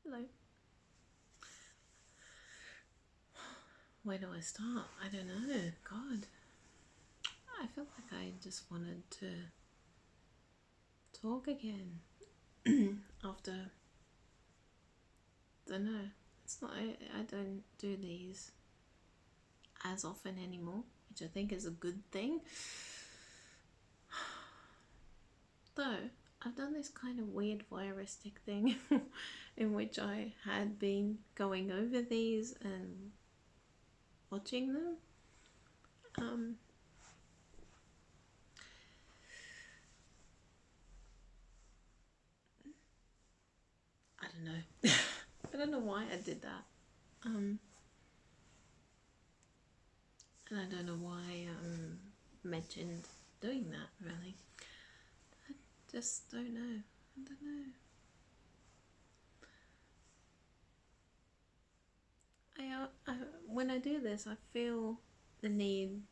Hello. Where do I start? I don't know. God. I feel like I just wanted to talk again after. Don't know. It's not. I don't do these as often anymore, which I think is a good thing. Though I've done this kind of weird voyeuristic thing in which I had been going over these and watching them. I don't know. I don't know why I did that. And I don't know why I mentioned doing that, really. I just don't know. I don't know. When I do this, I feel the need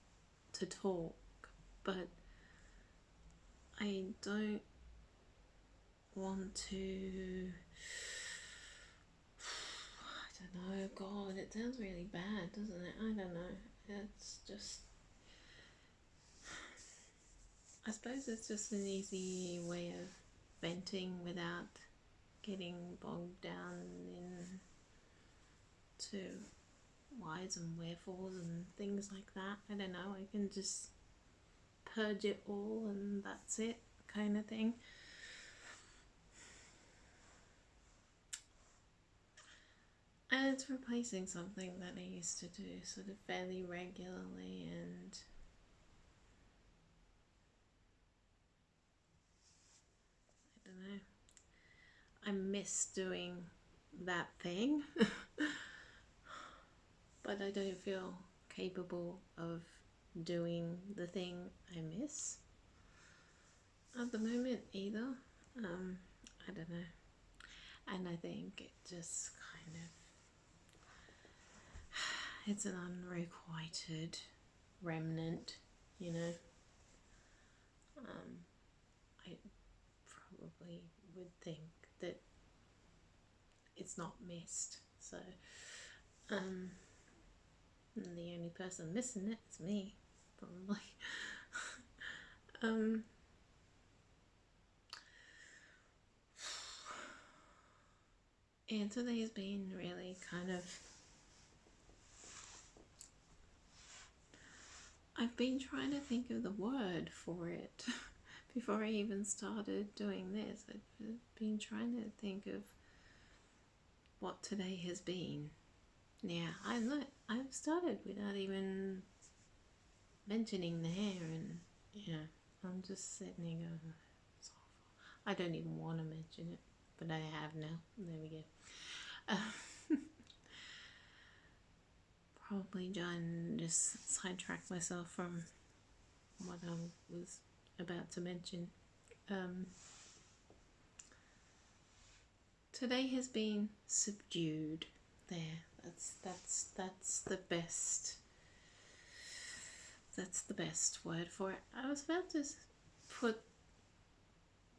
to talk, but I don't want to. I don't know. God, it sounds really bad, doesn't it? I don't know. It's just. I suppose it's just an easy way of venting without getting bogged down into whys and wherefores and things like that. I don't know. I can just purge it all and that's it, kind of thing. And it's replacing something that I used to do sort of fairly regularly, and I don't know. I miss doing that thing, but I don't feel capable of doing the thing I miss at the moment either. I don't know. And I think it just kind of, it's an unrequited remnant, you know. I probably would think that it's not missed, so the only person missing it is me, probably. And today has been really kind of, I've been trying to think of the word for it before I even started doing this. I've been trying to think of what today has been. Yeah, I've started without even mentioning the hair, and yeah, I'm just sitting there going, it's awful. I don't even want to mention it, but I have now. There we go. Probably John just sidetracked myself from what I was about to mention. Today has been subdued. There, that's the best. That's the best word for it. I was about to put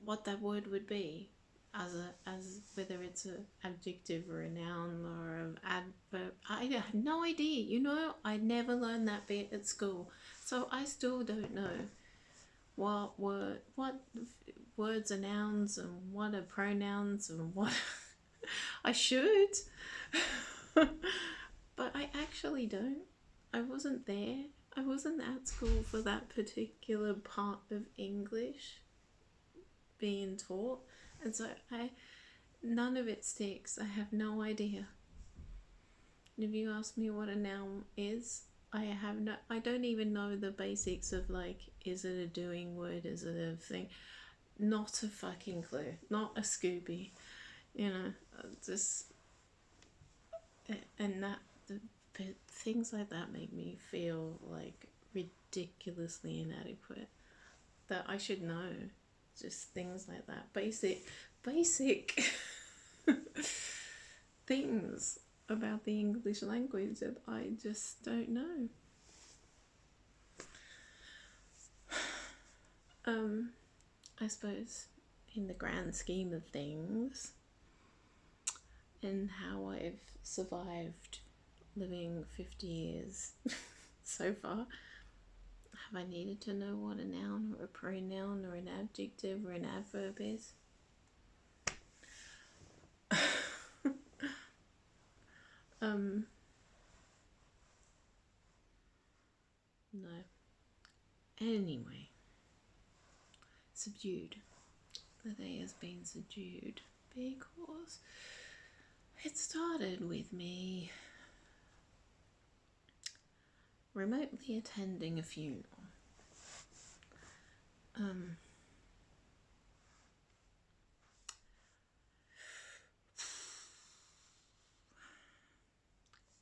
what that word would be as whether it's an adjective or a noun or an adverb. I had no idea. You know, I never learned that bit at school, so I still don't know what words are nouns and what are pronouns and what I should. But I actually don't. I wasn't there. I wasn't at school for that particular part of English being taught, and so none of it sticks. I have no idea. If you ask me what a noun is, I don't even know the basics of, like, is it a doing word, is it a thing? Not a fucking clue. Not a Scooby, you know. Just and that things like that make me feel like ridiculously inadequate. That I should know, just things like that, basic things about the English language that I just don't know. I suppose in the grand scheme of things, and how I've survived living 50 years so far. Have I needed to know what a noun or a pronoun or an adjective or an adverb is? No. Anyway, subdued. The day has been subdued because it started with me remotely attending a funeral.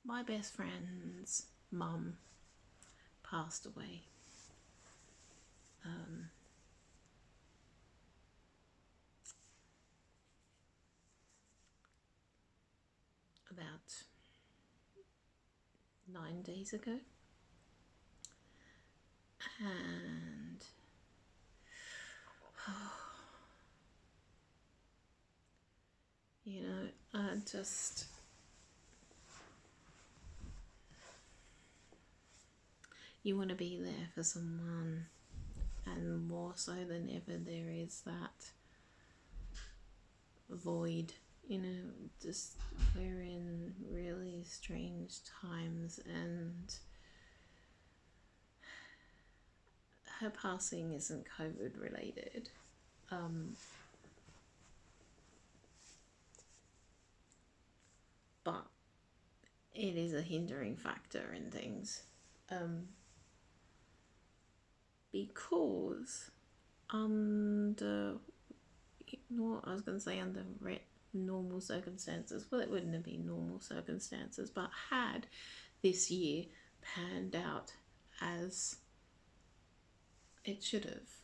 My best friend's mum passed away. About 9 days ago. And you know, I just you want to be there for someone, and more so than ever there is that void. You know, just we're in really strange times, and her passing isn't COVID related. But it is a hindering factor in things. Because under, I was going to say under normal circumstances, well, it wouldn't have been normal circumstances, but had this year panned out as it should have,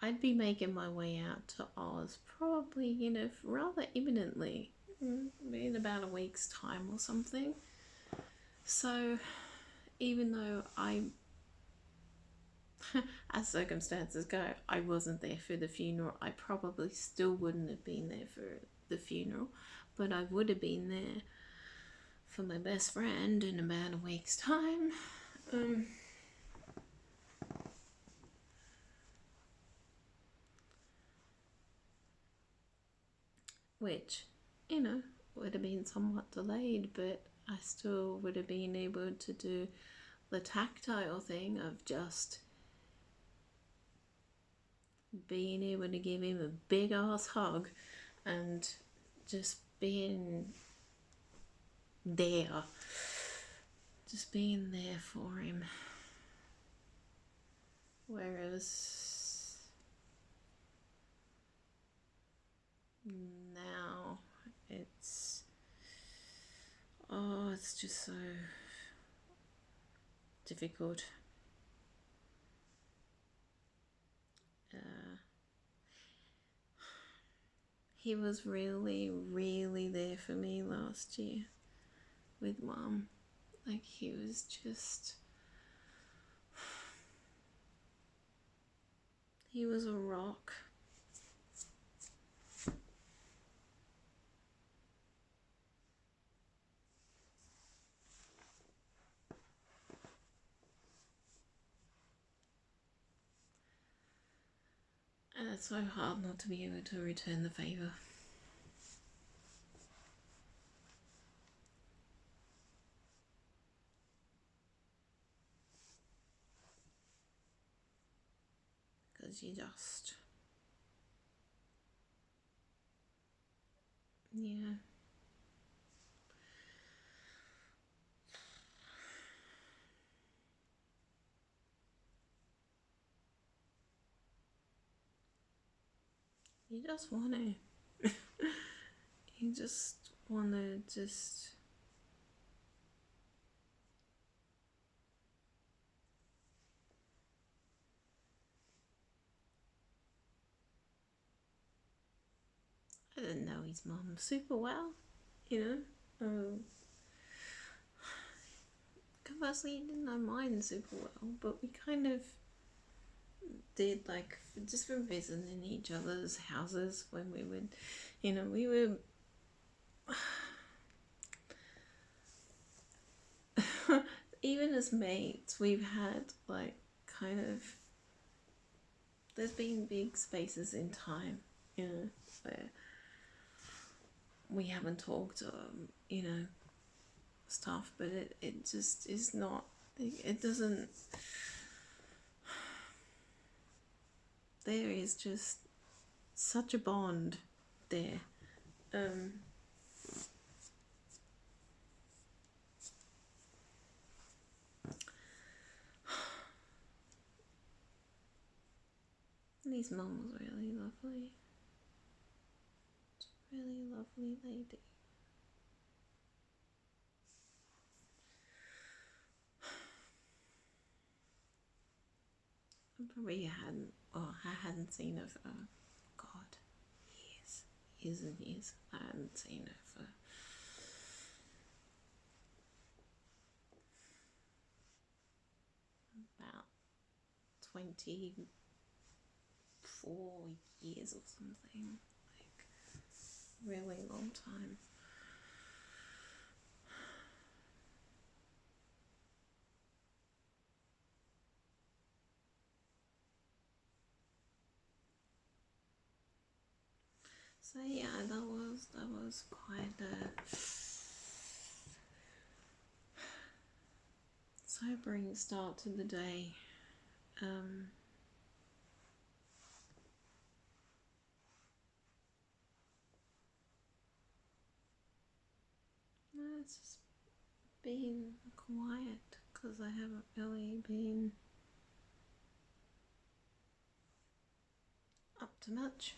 I'd be making my way out to Oz probably, you know, rather imminently, in about a week's time or something. So even though as circumstances go, I wasn't there for the funeral, I probably still wouldn't have been there for the funeral, but I would have been there for my best friend in about a week's time. Which, you know, would have been somewhat delayed, but I still would have been able to do the tactile thing of just being able to give him a big ass hug and just being there, for him. Whereas now it's just so difficult. He was really, really there for me last year with Mum. Like, he was just, he was a rock. And it's so hard not to be able to return the favour. Because you just, yeah. You just want to. You just want to just... I didn't know his mum super well, you know. Conversely, he didn't know mine super well, but we kind of did, like, just from visiting each other's houses when we would, we were even as mates, we've had like kind of, there's been big spaces in time, where we haven't talked, stuff, but it just is not, it doesn't, there is just such a bond there. And his mum was really lovely. Really lovely lady. I hadn't seen her for, God, years and years. I hadn't seen her for about 24 years or something. Like, really long time. So yeah, that was quite a sobering start to the day. It's just been quiet because I haven't really been up to much.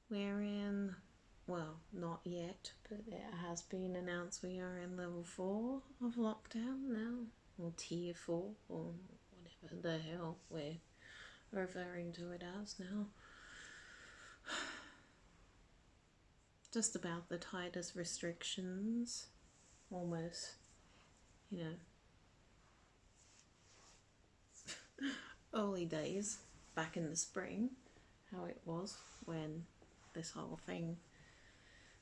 We're in, well, not yet, but it has been announced we are in level 4 of lockdown now, or tier 4, or whatever the hell we're referring to it as now. Just about the tightest restrictions, almost, early days back in the spring, how it was when this whole thing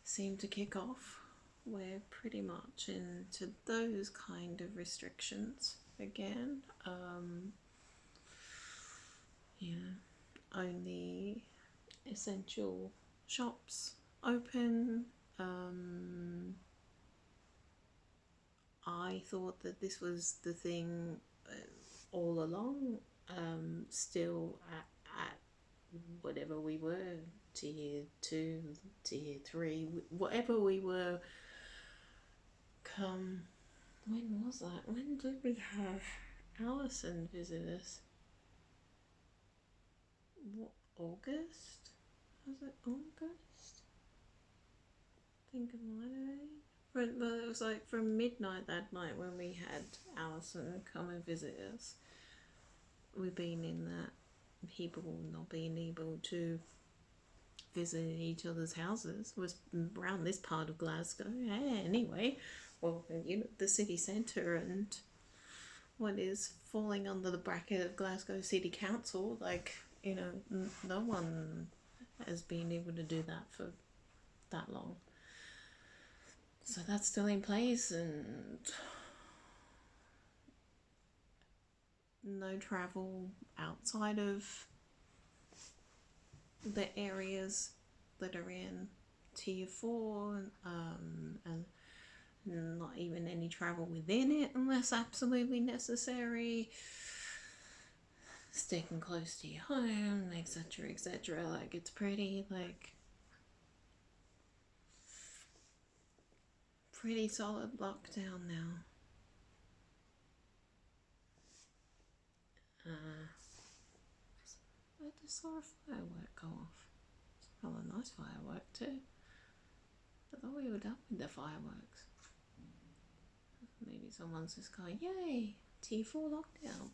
seemed to kick off. We're pretty much into those kind of restrictions again. Only essential shops open. I thought that this was the thing all along. Still at whatever we were, tier 2, tier 3, whatever we were. When was that? When did we have Alison visit us? What, August? Was it August? I think it might have been. But it was like from midnight that night when we had Alison come and visit us. We've been in that, people not being able to visit each other's houses was around this part of Glasgow. Yeah, anyway, well, the city centre and what is falling under the bracket of Glasgow City Council, like, no one has been able to do that for that long. So that's still in place, and no travel outside of the areas that are in tier 4, and not even any travel within it unless absolutely necessary. Sticking close to your home, etc., etc. Like, it's pretty solid lockdown now. I just saw a firework go off. It's not a nice firework too. I thought we were done with the fireworks. Maybe someone's just going, yay, T4 lockdown.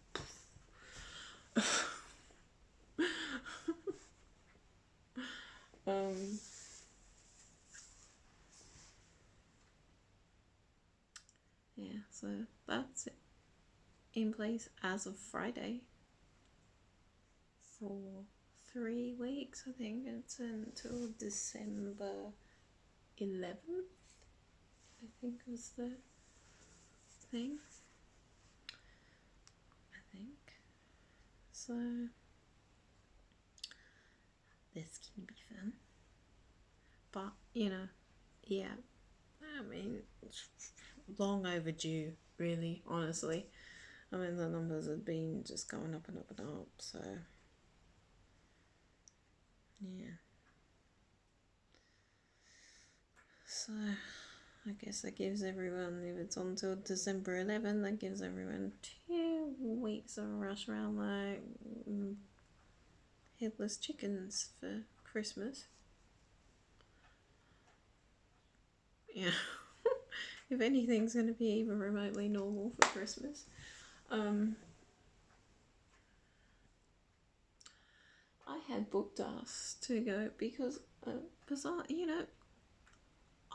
So that's in place as of Friday for 3 weeks. I think it's until December 11th, I think was the thing. I think. So this can be fun. But, you know, yeah, I mean, it's long overdue, really, honestly. I mean, the numbers have been just going up and up and up, so yeah. So I guess that gives everyone, if it's until December 11th, that gives everyone 2 weeks of rush around like headless chickens for Christmas. Yeah. If anything's going to be even remotely normal for Christmas. I had booked us to go because, bizarre, you know,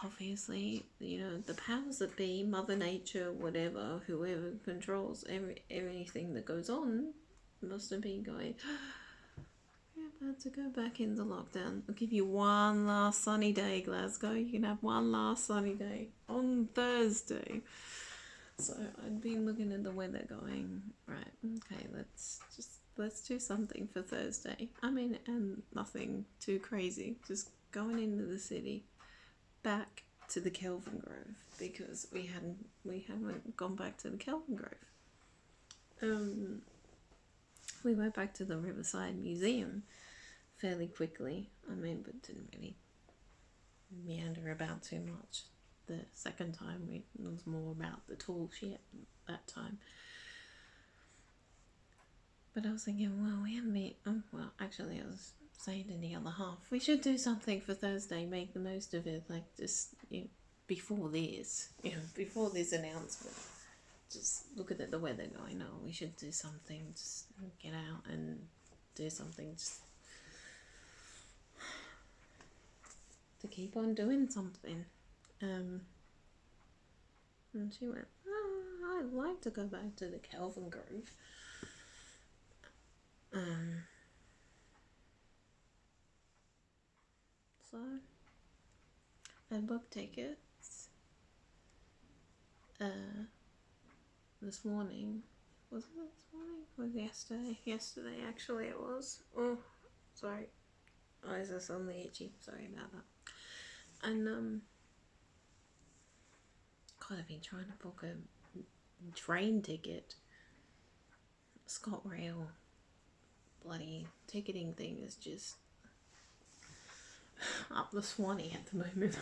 obviously, you know, the powers that be, Mother Nature, whatever, whoever controls everything that goes on, must have been going, we're about to go back into lockdown. I'll give you one last sunny day, Glasgow. You can have one last sunny day on Thursday. So I'd been looking at the weather going, right, okay, let's do something for Thursday. I mean, and nothing too crazy, just going into the city, back to the Kelvin Grove, because we haven't gone back to the Kelvin Grove. We went back to the Riverside Museum fairly quickly. I mean, but didn't really meander about too much. The second time it was more about the tall shit that time. But I was thinking, well, we haven't been, well, actually I was saying in the other half, we should do something for Thursday, make the most of it, like just, you know, before this announcement. Just looking at the weather going, oh, we should do something, just get out and do something, just to keep on doing something. And she went, oh, I'd like to go back to the Kelvin Grove. So I booked tickets this morning. Was it this morning? Or was it yesterday? Yesterday, actually, it was. Oh, sorry. Eyes are suddenly itchy. Sorry about that. And God, I've been trying to book a train ticket. ScotRail bloody ticketing thing is just up the Swanee at the moment.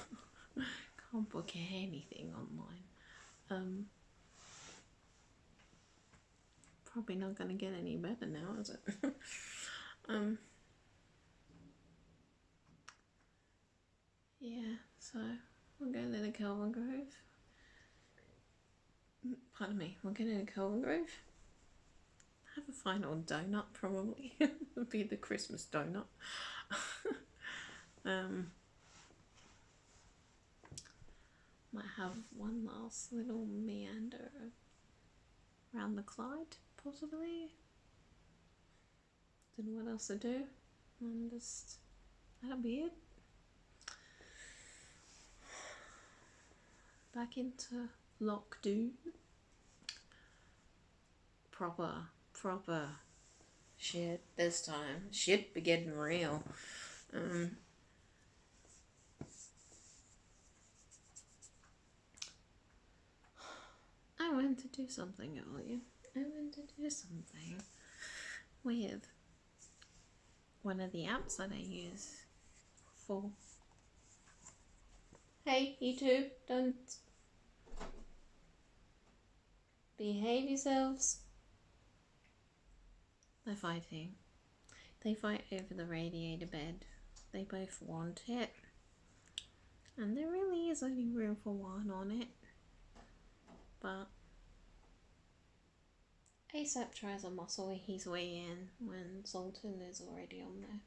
Can't book anything online. Probably not going to get any better now, is it? Yeah, so we're going to the Kelvin Grove. Pardon me, we're going to the Kelvin Grove. Have a final donut, probably. Would be the Christmas donut. Might have one last little meander around the Clyde, possibly. Don't know what else to do. And just, that'll be it. Back into lockdown. Proper shit this time. Shit be getting real. I went to do something earlier. I went to do something with one of the apps that I use for... Hey, you two, don't behave yourselves. They're fighting. They fight over the radiator bed. They both want it. And there really is only room for one on it. But ASAP tries to muscle his way in when Sultan is already on there.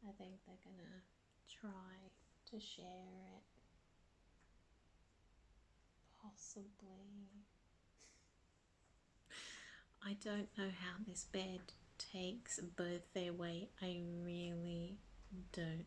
I think they're gonna try to share it. Possibly. I don't know how this bed takes both their weight. I really don't.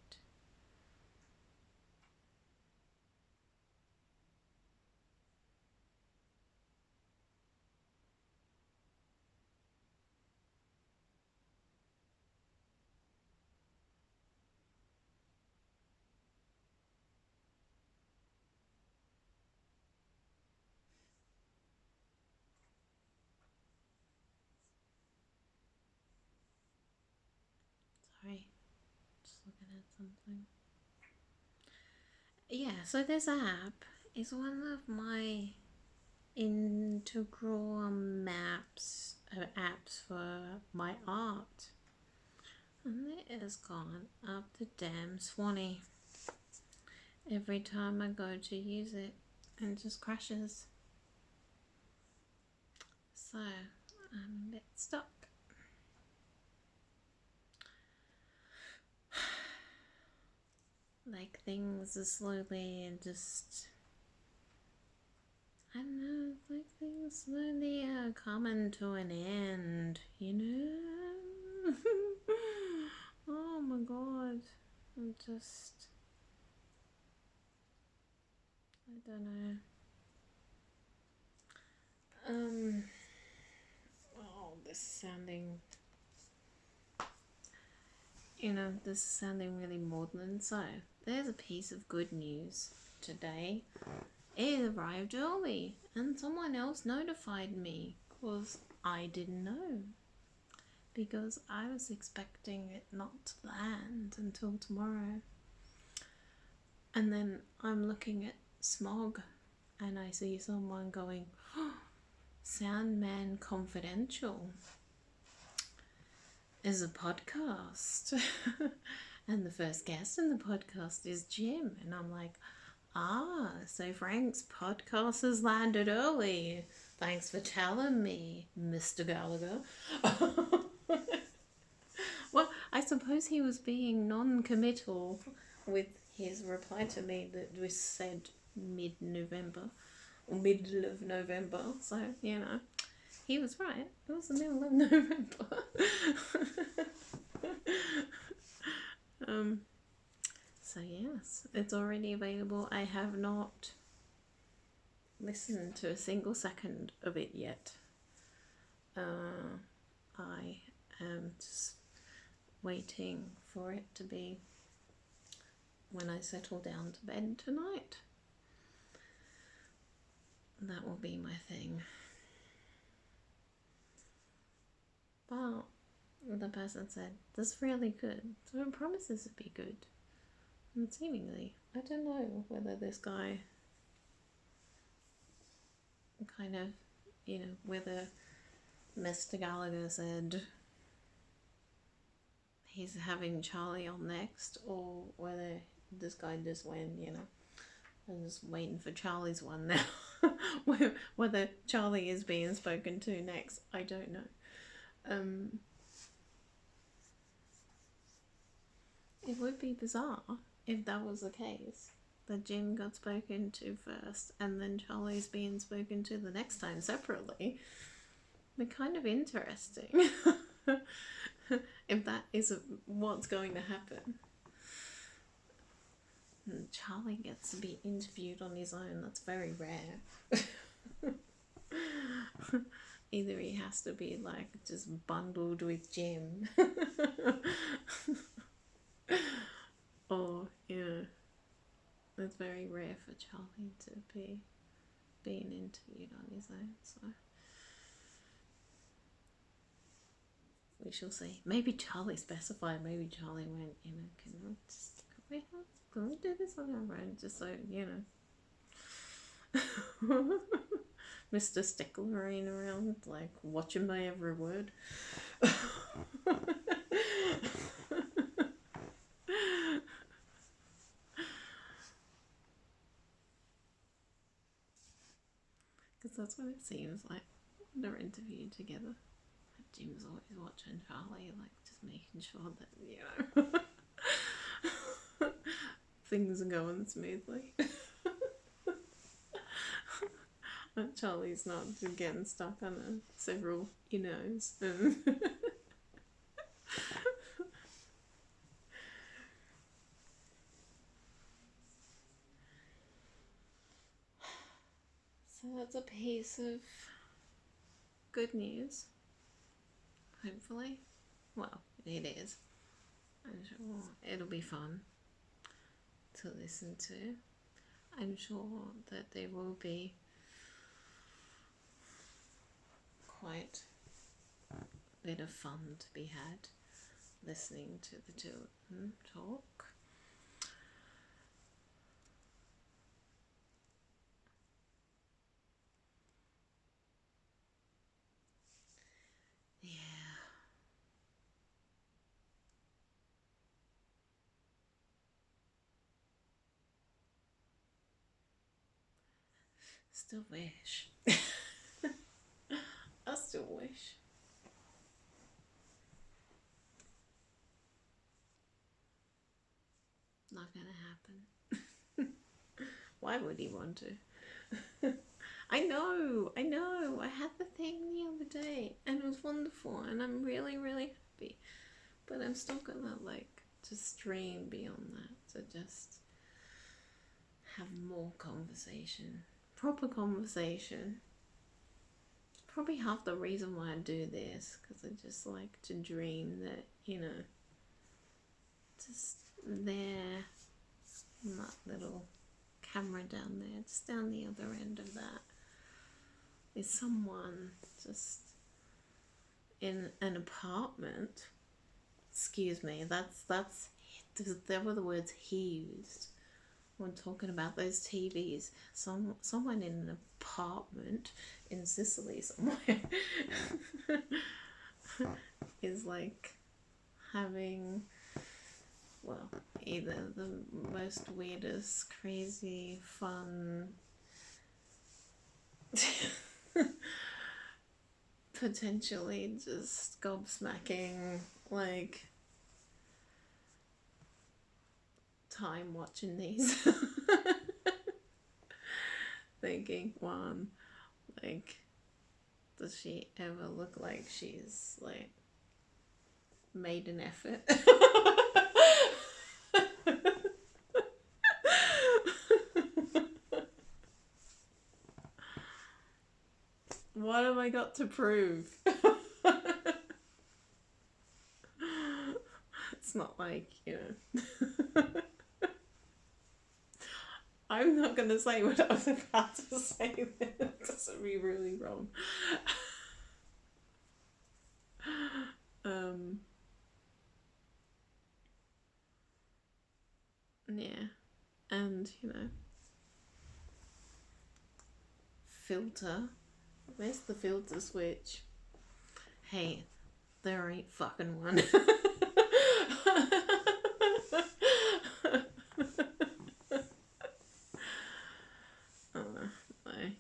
Sorry, just looking at something. Yeah, so this app is one of my integral apps for my art. And it has gone up the damn swanny every time I go to use it and just crashes. So I'm a bit stuck. Like things are slowly and just, I don't know, like things slowly are coming to an end, you know? Oh my god. I'm just, I don't know. This is sounding, this is sounding really maudlin. So, there's a piece of good news today. It arrived early, and someone else notified me because I didn't know. Because I was expecting it not to land until tomorrow. And then I'm looking at Smog, and I see someone going, oh, Soundman Confidential is a podcast. And the first guest in the podcast is Jim. And I'm like, so Frank's podcast has landed early. Thanks for telling me, Mr. Gallagher. Well, I suppose he was being non-committal with his reply to me that was said mid-November or middle of November. So, he was right. It was the middle of November. So yes, it's already available. I have not listened to a single second of it yet. I am just waiting for it to be when I settle down to bed tonight. That will be my thing. But the person said, that's really good. So it promises to be good. And seemingly, I don't know whether this guy kind of, whether Mr. Gallagher said he's having Charlie on next, or whether this guy just went, I'm just waiting for Charlie's one now. Whether Charlie is being spoken to next, I don't know. It would be bizarre if that was the case. That Jim got spoken to first, and then Charlie's being spoken to the next time separately. But kind of interesting. If that is what's going to happen. And Charlie gets to be interviewed on his own. That's very rare. Either he has to be like just bundled with Jim. Or, it's very rare for Charlie to be being interviewed on his own, so we shall see. Maybe Charlie specified, maybe Charlie went, can we do this on our own, just so, Mr. Stickler around, like, watching my every word. Because that's what it seems like. They're interviewed together. Jim's always watching Charlie, like, just making sure that, things are going smoothly. Charlie's not getting stuck on several knows. So that's a piece of good news. Hopefully. Well, it is. I'm sure it'll be fun to listen to. I'm sure that there will be quite a bit of fun to be had listening to the two of them talk. Yeah. Still wish. I still wish. Not gonna happen. Why would he want to? I know. I had the thing the other day and it was wonderful and I'm really, really happy. But I'm still gonna just dream beyond that to just have more conversation. Proper conversation. Probably half the reason why I do this, because I just like to dream that, just there, in that little camera down there, just down the other end of that, is someone just in an apartment. Excuse me, that were the words he used when talking about those TVs. Someone in an apartment in Sicily somewhere is having, well, either the most weirdest, crazy, fun, potentially just gobsmacking, time watching these. Thinking, one, does she ever look like she's made an effort? What have I got to prove? It's not I'm not going to say what I was about to say then. This would be really wrong. Yeah. And, filter. Where's the filter switch? Hey, there ain't fucking one.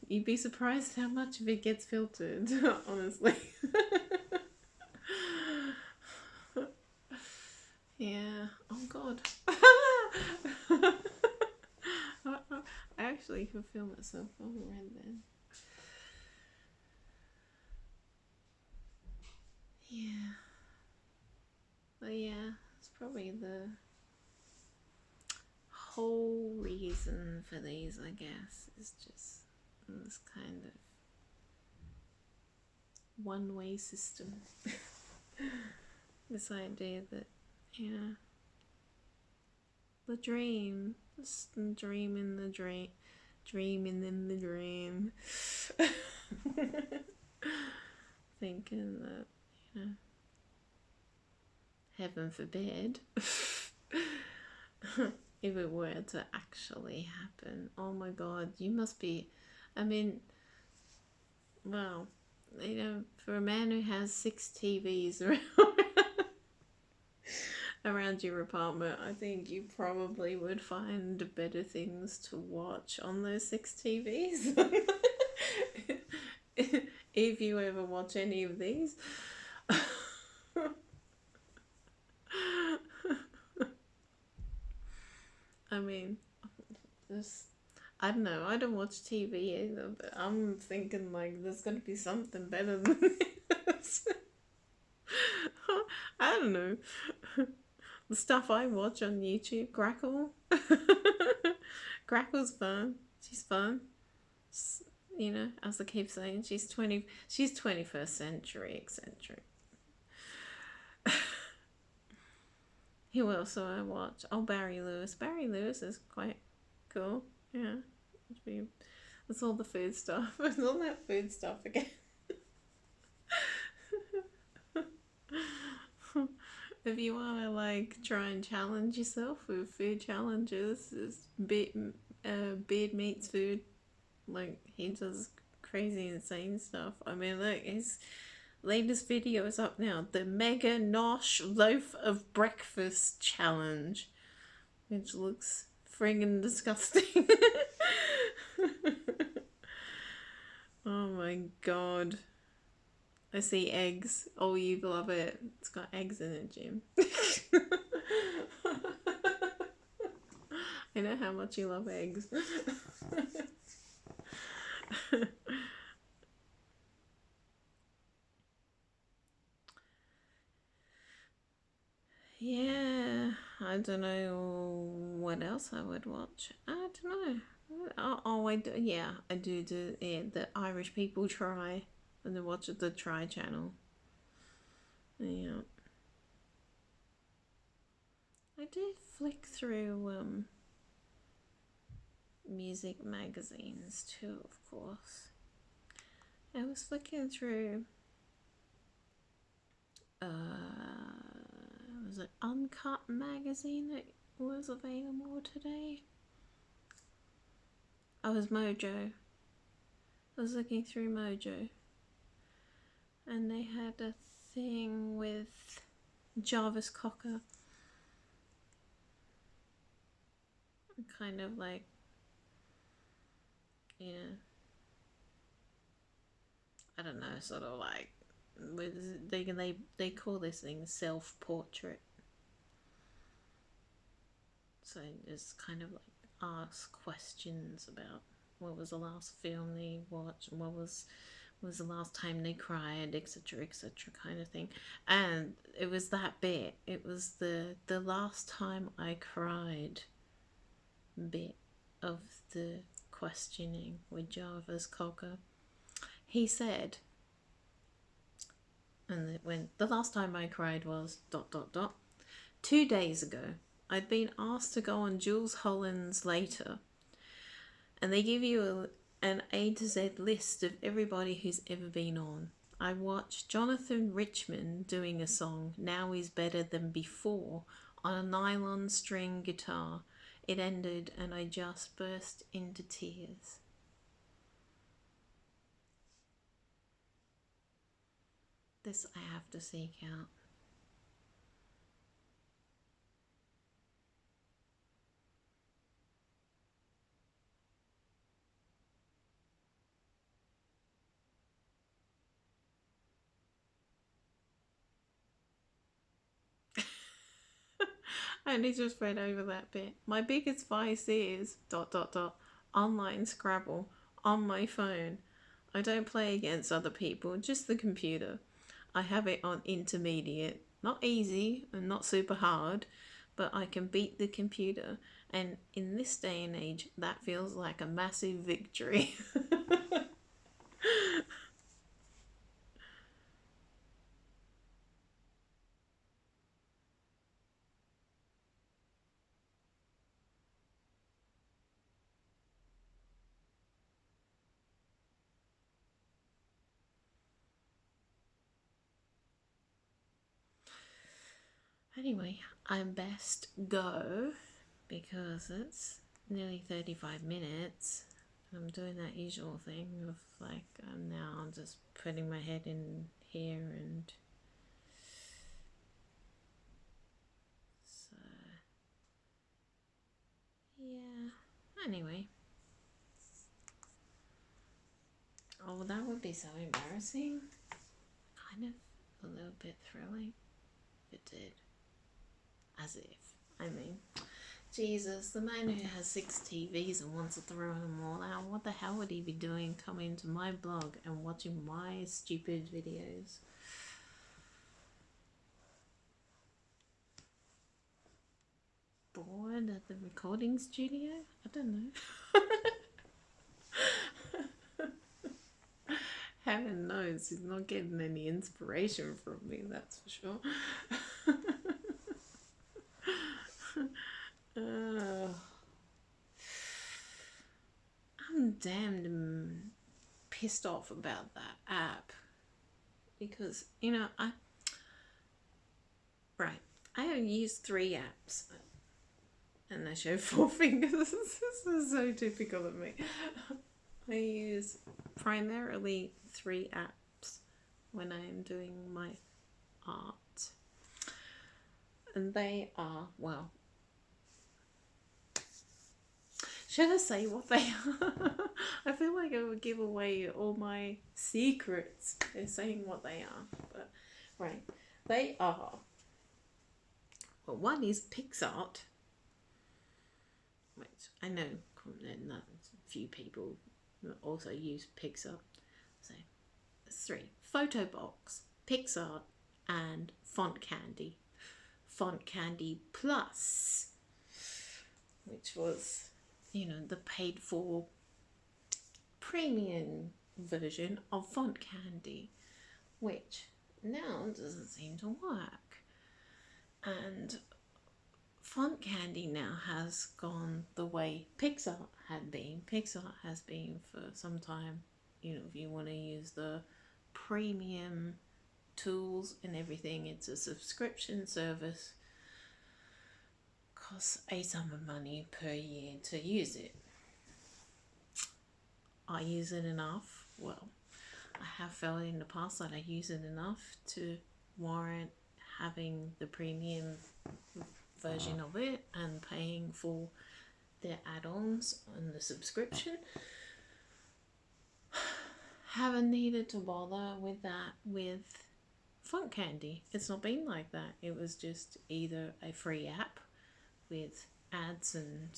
You'd be surprised how much of it gets filtered, honestly. Yeah. Oh god. I actually can feel myself going red then. Yeah. But yeah, it's probably the whole reason for these, I guess, is just this kind of one-way system. This idea that, the dream, just dreaming the dream, dreaming in the dream. Thinking that, heaven forbid, if it were to actually happen, oh my god, you must be, well, for a man who has 6 TVs around your apartment, I think you probably would find better things to watch on those 6 TVs. If you ever watch any of these. I don't know. I don't watch TV either, but I'm thinking like there's gonna be something better than this. I don't know. The stuff I watch on YouTube, Crackle. Crackle's fun. She's fun. You know, as I keep saying, she's 21st century eccentric. Who else do I watch? Oh, Barry Lewis. Barry Lewis is quite cool. Yeah. It's all the food stuff. It's all that food stuff again. If you want to like try and challenge yourself with food challenges, it's Beard Meats Food. Like he does crazy insane stuff. I mean, look, his latest video is up now. The Mega Nosh Loaf of Breakfast Challenge, which looks friggin' disgusting. Oh my god. I see eggs. Oh, you love it. It's got eggs in it, Jim. I know how much you love eggs. Yeah, I don't know what else I would watch. I don't know. Oh, I do. Yeah, I do the Irish people try, and then watch the Try channel. Yeah, I did flick through music magazines too, of course. I was flicking through was it Uncut magazine that was available today? I was Mojo. I was looking through Mojo, and they had a thing with Jarvis Cocker, kind of like, you know, I don't know, sort of like with they call this thing self-portrait. So it's kind of like ask questions about what was the last film they watched, and what was the last time they cried, etc., kind of thing. And it was that bit. It was the last time I cried bit of the questioning with Jarvis Cocker. He said, and it went, the last time I cried was ... 2 days ago. I'd been asked to go on Jules Holland's Later, and they give you an A to Z list of everybody who's ever been on. I watched Jonathan Richman doing a song, Now Is Better Than Before, on a nylon string guitar. It ended and I just burst into tears. This I have to seek out. I only just read over that bit. My biggest vice is ... online Scrabble on my phone. I don't play against other people, just the computer. I have it on intermediate. Not easy and not super hard, but I can beat the computer. And in this day and age, that feels like a massive victory. Anyway, I best go because it's nearly 35 minutes. I'm doing that usual thing of like, I'm just putting my head in here, and so yeah. Anyway, oh, that would be so embarrassing. Kind of a little bit thrilling if it did. As if. I mean, Jesus, the man who has 6 TVs and wants to throw them all out, what the hell would he be doing coming to my blog and watching my stupid videos? Bored at the recording studio? I don't know. Heaven knows he's not getting any inspiration from me, that's for sure. I'm damned pissed off about that app because, you know, I have used 3 apps and I show 4 fingers. This is so typical of me. I use primarily 3 apps when I am doing my art, and they are, well, should I say what they are? I feel like I would give away all my secrets by saying what they are, but right, they are, well, one is PixArt, which I know a few people also use PixArt, so there's 3: Photobox, PixArt, and Font Candy. Font Candy Plus, which was, you know, the paid for premium version of Font Candy, which now doesn't seem to work. And Font Candy now has gone the way PixArt had been. PixArt has been for some time. You know, if you want to use the premium tools and everything, it's a subscription service. Costs a sum of money per year to use it. I use it enough. Well, I have felt in the past that I use it enough to warrant having the premium version of it and paying for their add-ons and the subscription. Haven't needed to bother with that with Font Candy. It's not been like that. It was just either a free app with ads and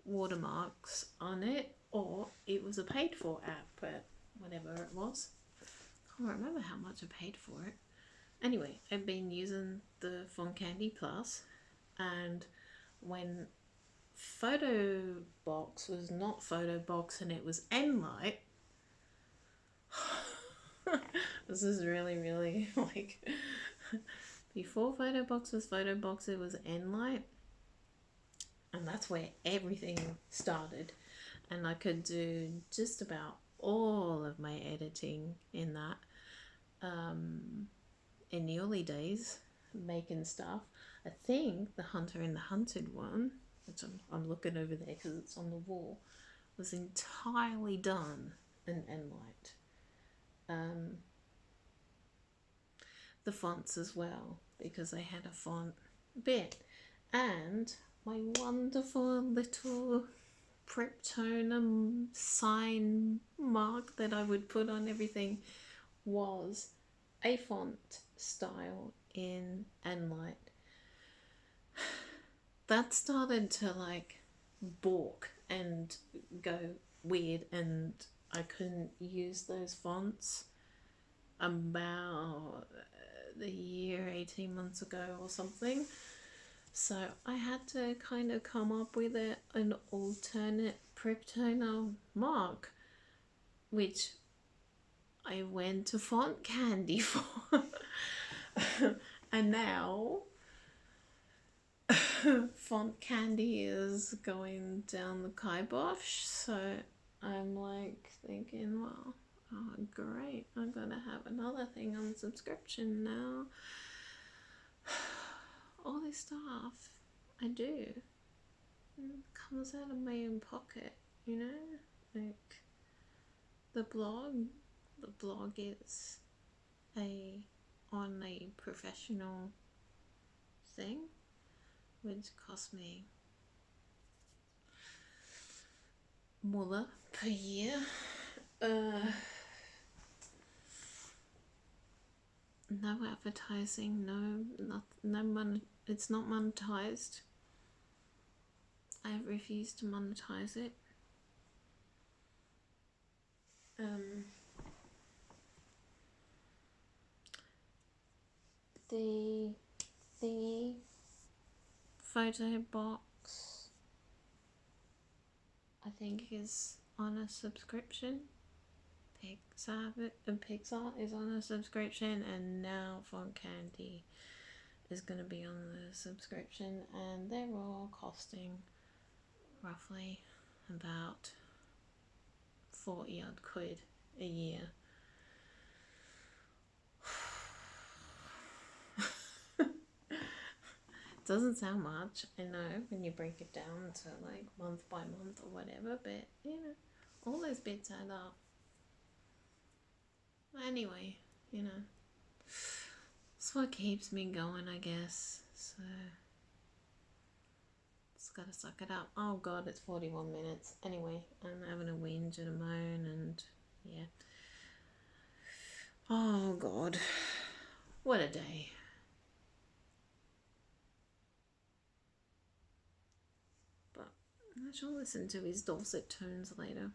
watermarks on it, or it was a paid for app, but whatever it was. I can't remember how much I paid for it. Anyway, I've been using the Font Candy Plus, and when Photobox was not Photobox and it was Enlight, this is really like, before Photobox was Photobox, it was Enlight, and that's where everything started, and I could do just about all of my editing in that. In the early days, making stuff, I think the Hunter and the Hunted one, which I'm looking over there because it's on the wall, was entirely done in Enlight. The fonts as well, because I had a font bit, and my wonderful little Preptone sign mark that I would put on everything was a font style in Enlight. That started to like balk and go weird, and I couldn't use those fonts about the year 18 months ago or something. So I had to kind of come up with an alternate Preptoner mark, which I went to Font Candy for. And now Font Candy is going down the kibosh, so I'm like thinking, well, oh great, I'm gonna have another thing on subscription now. All this stuff I do comes out of my own pocket, you know? Like the blog is on a professional thing, which cost me $1 per year. no advertising, it's not monetized. I refuse to monetize it. The thingy photo box, I think, is on a subscription. Pixar is on a subscription, and now Font Candy is going to be on the subscription, and they're all costing roughly about 40 odd quid a year. Doesn't sound much, I know, when you break it down to like month by month or whatever, but you know, all those bits add up. Anyway, you know, it's what keeps me going, I guess. So just gotta suck it up. Oh god, it's 41 minutes. Anyway, I'm having a whinge and a moan, and yeah. Oh god, what a day. But I shall listen to his dulcet tones later.